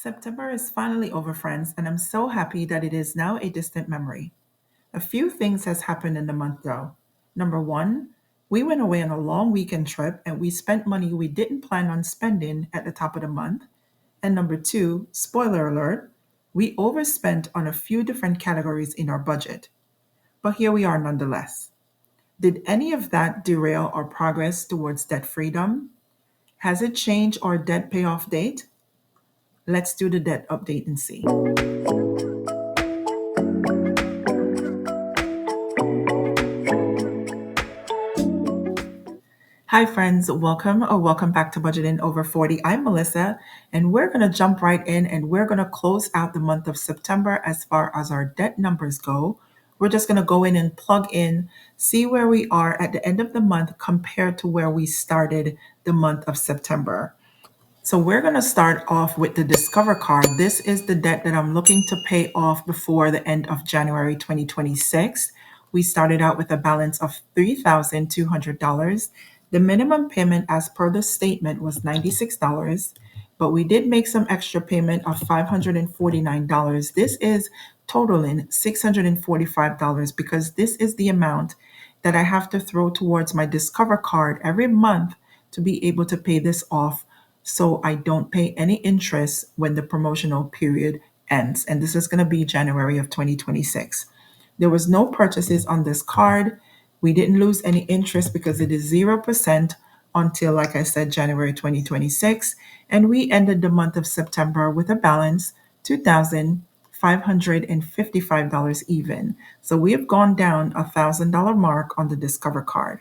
September is finally over, friends, and I'm so happy that it is now a distant memory. A few things has happened in the month though. Number one, we went away on a long weekend trip and we spent money we didn't plan on spending at the top of the month. And number two, spoiler alert, we overspent on a few different categories in our budget. But here we are nonetheless. Did any of that derail our progress towards debt freedom? Has it changed our debt payoff date? Let's do the debt update and see. Hi, friends. Welcome back to Budgeting Over 40. I'm Melissa, and we're going to jump right in and we're going to close out the month of September as far as our debt numbers go. We're just going to go in and plug in, see where we are at the end of the month compared to where we started the month of September. So we're going to start off with the Discover card. This is the debt that I'm looking to pay off before the end of January 2026. We started out with a balance of $3,200. The minimum payment as per the statement was $96, but we did make some extra payment of $549. This is totaling $645 because this is the amount that I have to throw towards my Discover card every month to be able to pay this off so I don't pay any interest when the promotional period ends. And this is going to be January of 2026. There was no purchases on this card. We didn't lose any interest because it is 0% until, like I said, January 2026. And we ended the month of September with a balance $2,555 even. So we have gone down $1,000 mark on the Discover card.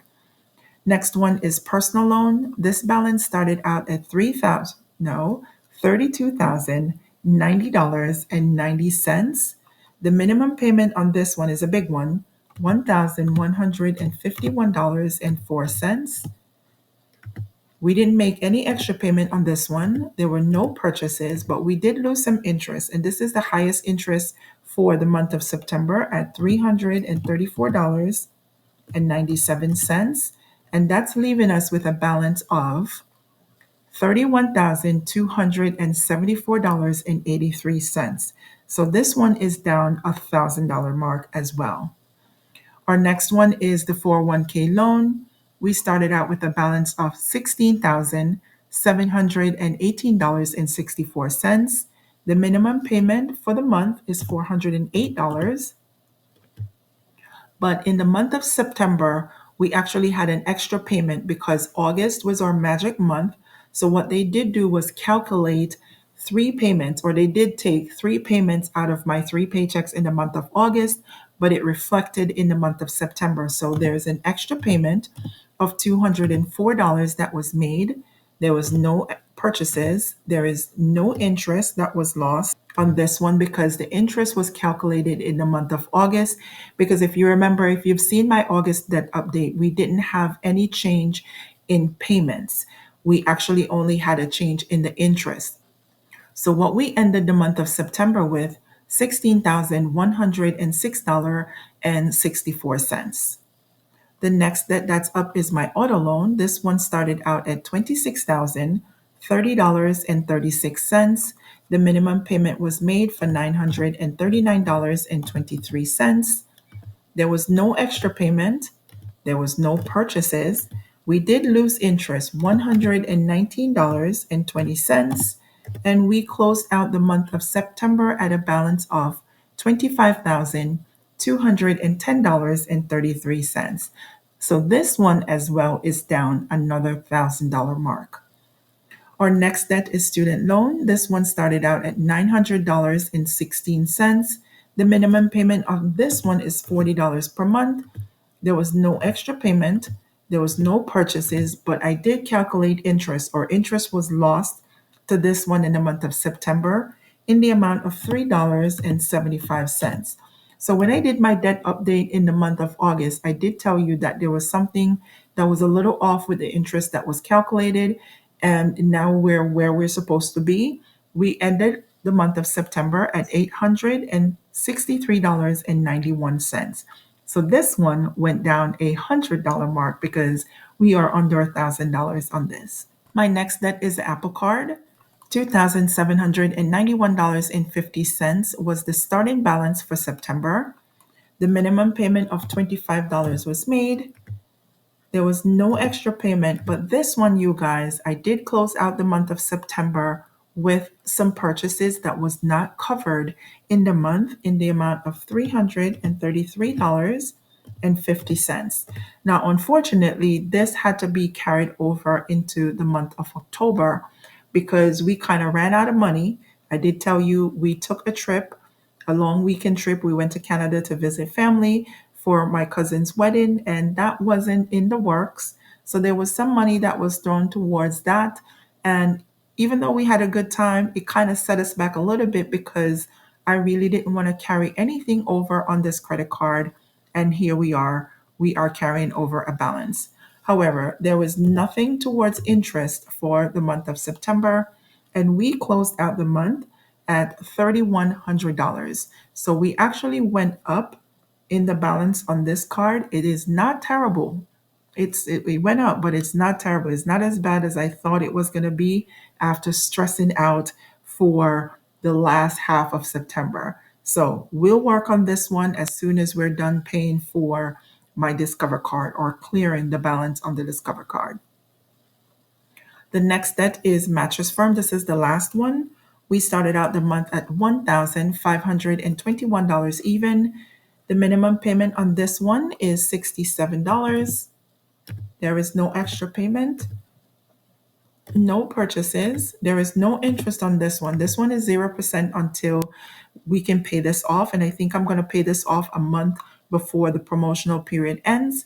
Next one is personal loan. This balance started out at $32,090.90. The minimum payment on this one is a big one, $1,151.04. We didn't make any extra payment on this one. There were no purchases, but we did lose some interest, and this is the highest interest for the month of September at $334.97, and that's leaving us with a balance of $31,274.83. So this one is down $1,000 mark as well. Our next one is the 401k loan. We started out with a balance of $16,718.64. The minimum payment for the month is $408. But in the month of September, we actually had an extra payment because August was our magic month. So what they did do was calculate three payments, or they did take three payments out of my three paychecks in the month of August, but it reflected in the month of September. So there's an extra payment of $204 that was made. There was no purchases. There is no interest that was lost on this one because the interest was calculated in the month of August. Because if you remember, if you've seen my August debt update, we didn't have any change in payments. We actually only had a change in the interest. So what we ended the month of September with, $16,106.64. The next debt that's up is my auto loan. This one started out at $26,030.36. The minimum payment was made for $939.23. There was no extra payment. There was no purchases. We did lose interest, $119.20. And we closed out the month of September at a balance of $25,210.33. So this one as well is down another $1,000 mark. Our next debt is student loan. This one started out at $900.16. The minimum payment on this one is $40 per month. There was no extra payment. There was no purchases, but I did calculate interest, or interest was lost to this one in the month of September in the amount of $3.75. So when I did my debt update in the month of August, I did tell you that there was something that was a little off with the interest that was calculated, and now we're where we're supposed to be. We ended the month of September at $863.91. So this one went down $100 mark because we are under $1,000 on this. My next debt is the Apple Card. $2,791.50 was the starting balance for September. The minimum payment of $25 was made. There was no extra payment, but this one, you guys, I did close out the month of September with some purchases that was not covered in the month in the amount of $333.50. Now, unfortunately, this had to be carried over into the month of October because we kind of ran out of money. I did tell you we took a trip, a long weekend trip. We went to Canada to visit family for my cousin's wedding, and that wasn't in the works. So there was some money that was thrown towards that. And even though we had a good time, it kind of set us back a little bit because I really didn't want to carry anything over on this credit card. And here we are carrying over a balance. However, there was nothing towards interest for the month of September, and we closed out the month at $3,100. So we actually went up in the balance on this card. It is not terrible. It went up, but it's not terrible. It's not as bad as I thought it was going to be after stressing out for the last half of September. So we'll work on this one as soon as we're done paying for my Discover card or clearing the balance on the Discover card. The next debt is Mattress Firm. This is the last one. We started out the month at $1,521 even. The minimum payment on this one is $67. There is no extra payment, no purchases. There is no interest on this one. This one is 0% until we can pay this off. And I think I'm going to pay this off a month before the promotional period ends.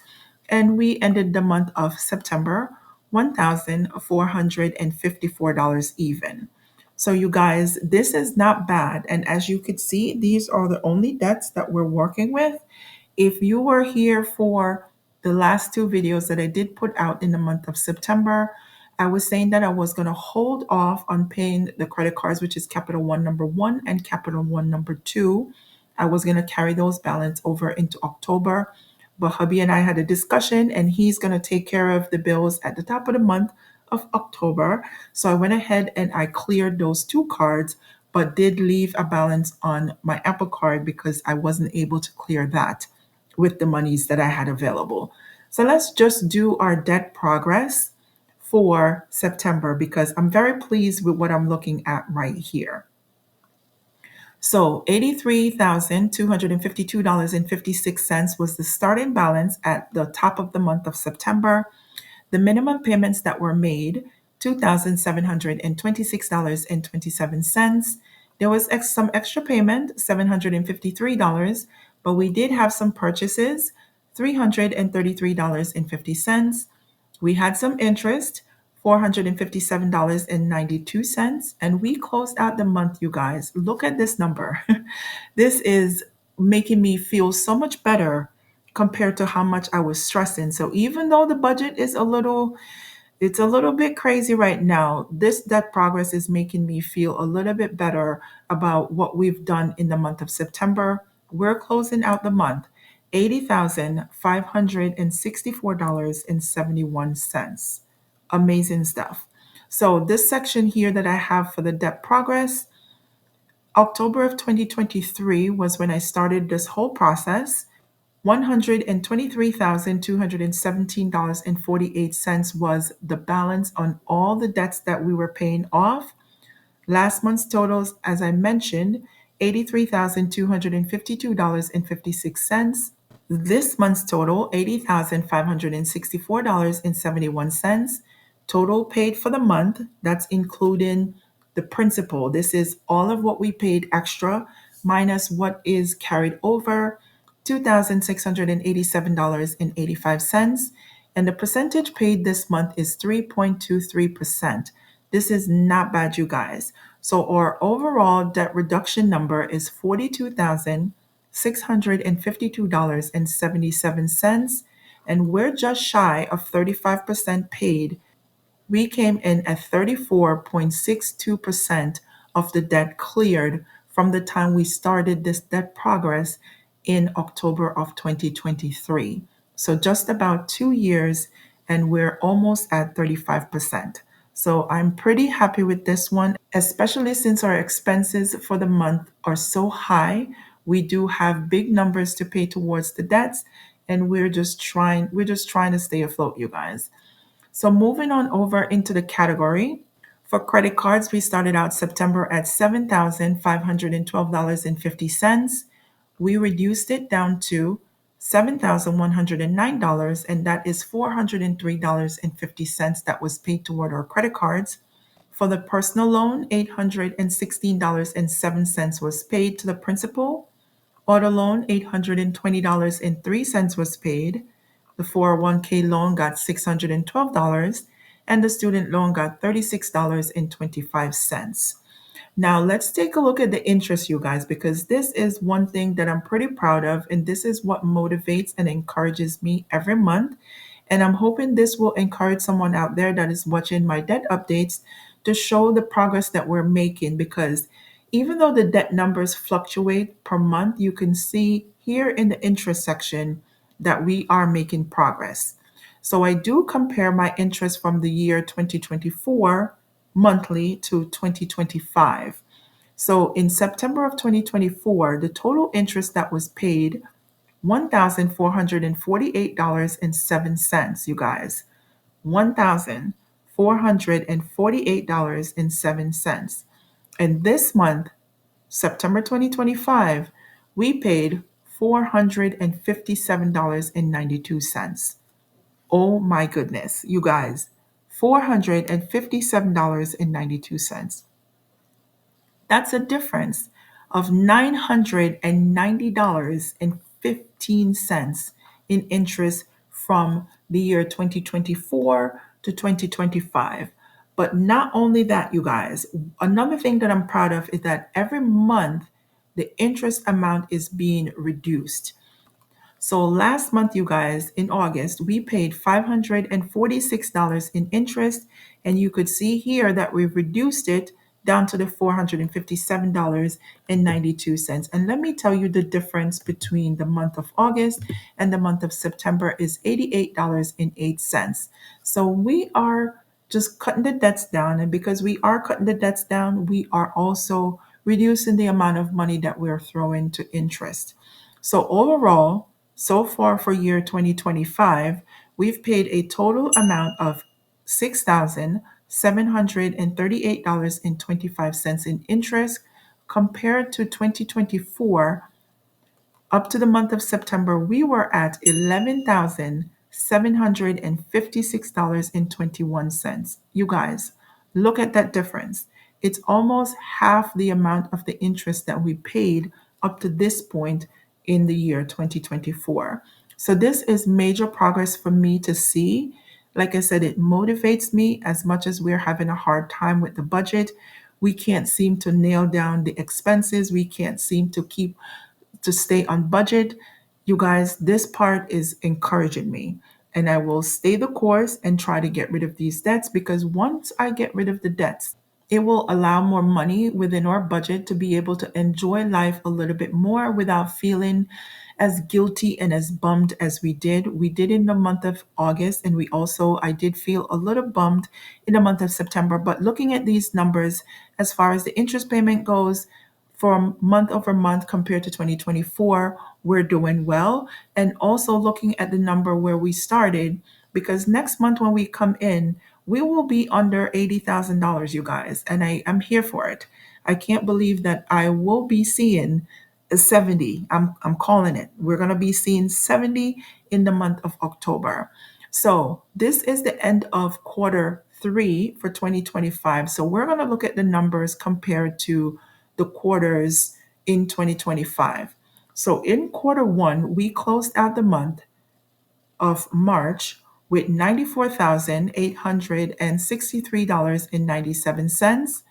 And we ended the month of September $1,454 even. So, you guys, this is not bad. And as you could see, these are the only debts that we're working with. If you were here for the last two videos that I did put out in the month of September, I was saying that I was going to hold off on paying the credit cards, which is Capital One number one and Capital One number two. I was going to carry those balance over into October. But hubby and I had a discussion, and he's going to take care of the bills at the top of the month of October. So I went ahead and I cleared those two cards, but did leave a balance on my Apple card because I wasn't able to clear that with the monies that I had available. So let's just do our debt progress for September because I'm very pleased with what I'm looking at right here. So $83,252.56 was the starting balance at the top of the month of September. The minimum payments that were made, $2,726.27. There was some extra payment, $753, but we did have some purchases, $333.50. We had some interest, $457.92, and we closed out the month, you guys. Look at this number. This is making me feel so much better compared to how much I was stressing. So even though the budget is it's a little bit crazy right now, this debt progress is making me feel a little bit better about what we've done in the month of September. We're closing out the month $80,564.71. Amazing stuff. So this section here that I have for the debt progress, October of 2023 was when I started this whole process. $123,217.48 was the balance on all the debts that we were paying off. Last month's totals, as I mentioned, $83,252.56. This month's total, $80,564.71. Total paid for the month, that's including the principal. This is all of what we paid extra minus what is carried over, $2,687.85. And the percentage paid this month is 3.23%. This is not bad, you guys. So our overall debt reduction number is $42,652.77, and we're just shy of 35% paid. We came in at 34.62% of the debt cleared from the time we started this debt progress in October of 2023. So just about 2 years, and we're almost at 35%. So I'm pretty happy with this one, especially since our expenses for the month are so high. We do have big numbers to pay towards the debts, and we're just trying to stay afloat, you guys. So moving on over into the category. For credit cards, we started out September at $7,512.50. We reduced it down to $7,109, and that is $403.50 that was paid toward our credit cards. For the personal loan, $816.07 was paid to the principal. Auto loan, $820.03 was paid. The 401k loan got $612, and the student loan got $36.25. Now, let's take a look at the interest, you guys, because this is one thing that I'm pretty proud of, and this is what motivates and encourages me every month. And I'm hoping this will encourage someone out there that is watching my debt updates to show the progress that we're making. Because even though the debt numbers fluctuate per month, you can see here in the interest section that we are making progress. So I do compare my interest from the year 2024 monthly to 2025. So in September of 2024, the total interest that was paid, $1,448.07, you guys. $1,448.07. And this month, September 2025, we paid $457.92. Oh my goodness, you guys, $457.92. That's a difference of $990.15 in interest from the year 2024 to 2025. But not only that, you guys, another thing that I'm proud of is that every month the interest amount is being reduced. So last month, you guys, in August, we paid $546 in interest, and you could see here that we've reduced it down to the $457.92. And let me tell you the difference between the month of August and the month of September is $88.08. So we are just cutting the debts down, and because we are cutting the debts down, we are also reducing the amount of money that we're throwing to interest. So overall, so far for year 2025, we've paid a total amount of $6,738.25 in interest compared to 2024. Up to the month of September, we were at $11,756.21. You guys, look at that difference. It's almost half the amount of the interest that we paid up to this point in the year 2024. So, this is major progress for me to see. Like I said, it motivates me as much as we're having a hard time with the budget. We can't seem to nail down the expenses. We can't seem to stay on budget. You guys, this part is encouraging me. And I will stay the course and try to get rid of these debts because once I get rid of the debts, it will allow more money within our budget to be able to enjoy life a little bit more without feeling as guilty and as bummed as we did. We did in the month of August, and I did feel a little bummed in the month of September. But looking at these numbers, as far as the interest payment goes, from month over month compared to 2024, we're doing well. And also looking at the number where we started, because next month when we come in, we will be under $80,000, you guys. And I am here for it. I can't believe that I will be seeing a 70. I'm calling it. We're going to be seeing 70 in the month of October. So this is the end of quarter three for 2025. So we're going to look at the numbers compared to the quarters in 2025. So in quarter one, we closed out the month of March with $94,863.97.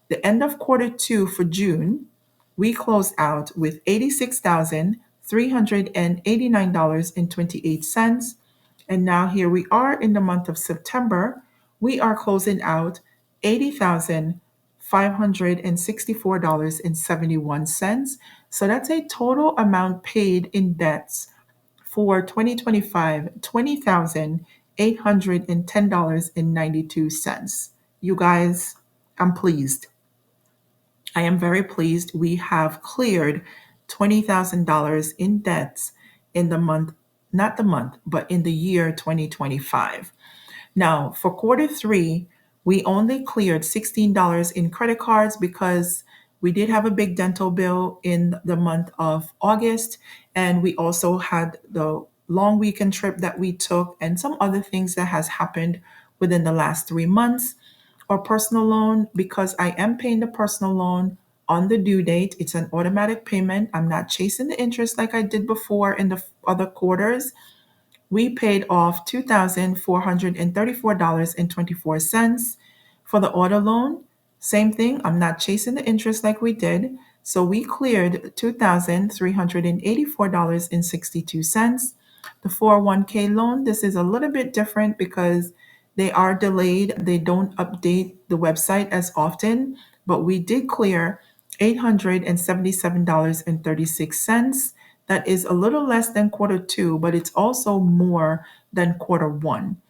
The end of quarter two for June, we closed out with $86,389.28. And now here we are in the month of September. We are closing out $80,564.71. So that's a total amount paid in debts for 2025, $20,810.92. You guys, I'm pleased. I am very pleased. We have cleared $20,000 in debts in the month, not the month, but in the year 2025. Now, for quarter three, we only cleared $16 in credit cards because we did have a big dental bill in the month of August, and we also had the long weekend trip that we took and some other things that has happened within the last 3 months. Or personal loan, because I am paying the personal loan on the due date. It's an automatic payment. I'm not chasing the interest like I did before in the other quarters. We paid off $2,434.24 for the auto loan. Same thing, I'm not chasing the interest like we did. So we cleared $2,384.62. The 401k loan, this is a little bit different because they are delayed. They don't update the website as often, but we did clear $877.36. That is a little less than quarter two, but it's also more than quarter one.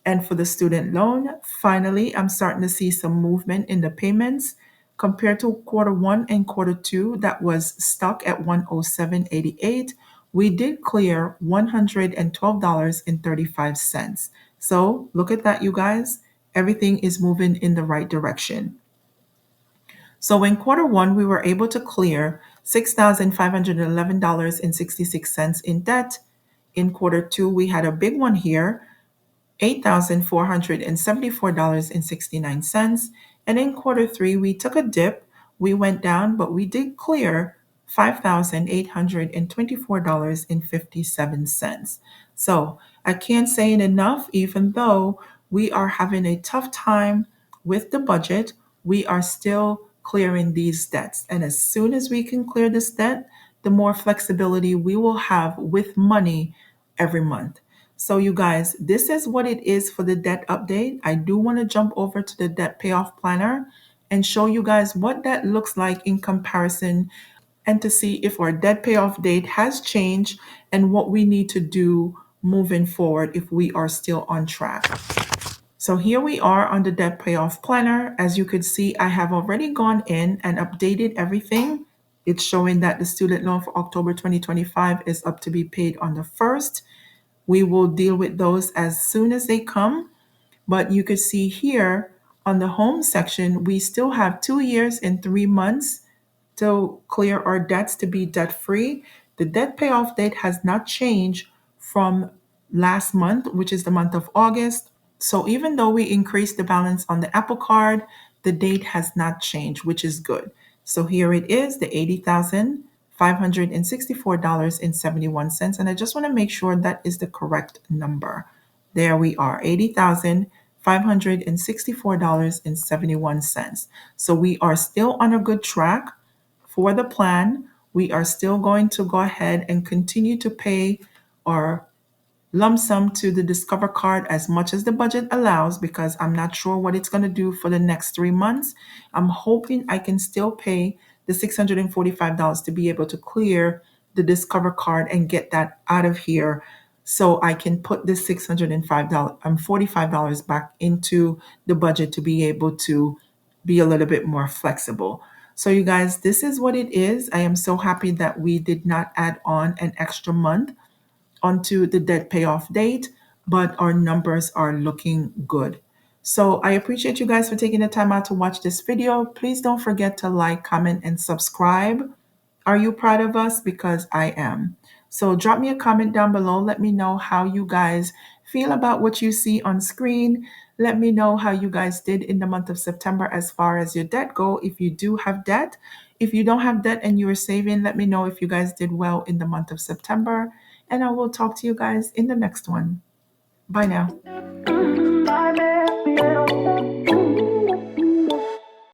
And for the student loan, finally, I'm starting to see some movement in the payments compared to quarter one and quarter two that was stuck at 107.88. We did clear $112.35. So look at that, you guys. Everything is moving in the right direction. So in quarter one, we were able to clear $6,511.66 in debt. In quarter two, we had a big one here, $8,474.69. And in quarter three, we took a dip. We went down, but we did clear $5,824.57. So I can't say it enough, even though we are having a tough time with the budget, we are still clearing these debts. And as soon as we can clear this debt, the more flexibility we will have with money every month. So, you guys, this is what it is for the debt update. I do want to jump over to the debt payoff planner and show you guys what that looks like in comparison and to see if our debt payoff date has changed and what we need to do moving forward if we are still on track. So here we are on the debt payoff planner. As you could see, I have already gone in and updated everything. It's showing that the student loan for October 2025 is up to be paid on the 1st. We will deal with those as soon as they come. But you could see here on the home section, we still have 2 years and 3 months to clear our debts to be debt free. The debt payoff date has not changed from last month, which is the month of August. So even though we increased the balance on the Apple Card, the date has not changed, which is good. So here it is, the $80,564.71. And I just want to make sure that is the correct number. There we are, $80,564.71. So we are still on a good track for the plan. We are still going to go ahead and continue to pay our lump sum to the Discover card as much as the budget allows because I'm not sure what it's going to do for the next 3 months. I'm hoping I can still pay the $645 to be able to clear the Discover card and get that out of here so I can put this $645 back into the budget to be able to be a little bit more flexible. So, you guys, this is what it is. I am so happy that we did not add on an extra month onto the debt payoff date, but our numbers are looking good. So I appreciate you guys for taking the time out to watch this video. Please don't forget to like, comment, and subscribe. Are you proud of us? Because I am. So drop me a comment down below. Let me know how you guys feel about what you see on screen. Let me know how you guys did in the month of September as far as your debt go. If you do have debt, if you don't have debt and you are saving, let me know if you guys did well in the month of September. And I will talk to you guys in the next one. Bye now.